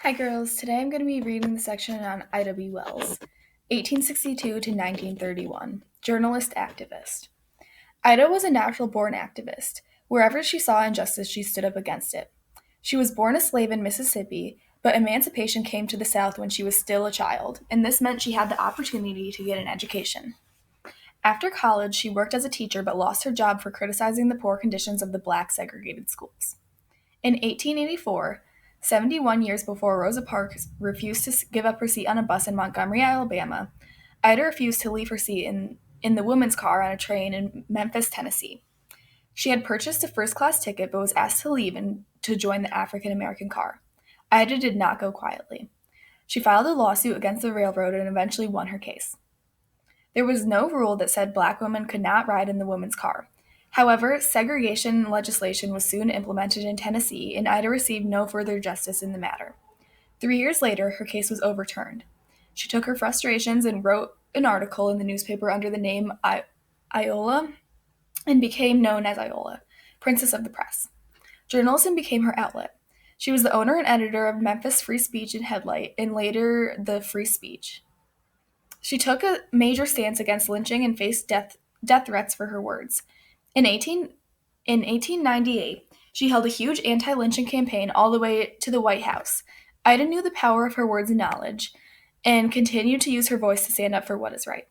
Hi girls, today I'm going to be reading the section on Ida B. Wells, 1862 to 1931, journalist activist. Ida was a natural-born activist. Wherever she saw injustice, she stood up against it. She was born a slave in Mississippi, but emancipation came to the South when she was still a child, and this meant she had the opportunity to get an education. After college, she worked as a teacher but lost her job for criticizing the poor conditions of the black segregated schools. In 1884, 71 years before Rosa Parks refused to give up her seat on a bus in Montgomery, Alabama, Ida refused to leave her seat in the women's car on a train in Memphis, Tennessee. She had purchased a first class ticket but was asked to leave and to join the African American car. Ida did not go quietly. She filed a lawsuit against the railroad and eventually won her case. There was no rule that said black women could not ride in the women's car. However, segregation legislation was soon implemented in Tennessee, and Ida received no further justice in the matter. 3 years later, her case was overturned. She took her frustrations and wrote an article in the newspaper under the name Iola and became known as Iola, Princess of the Press. Journalism became her outlet. She was the owner and editor of Memphis Free Speech and Headlight, and later the Free Speech. She took a major stance against lynching and faced death threats for her words. In 1898, she held a huge anti-lynching campaign all the way to the White House. Ida knew the power of her words and knowledge and continued to use her voice to stand up for what is right.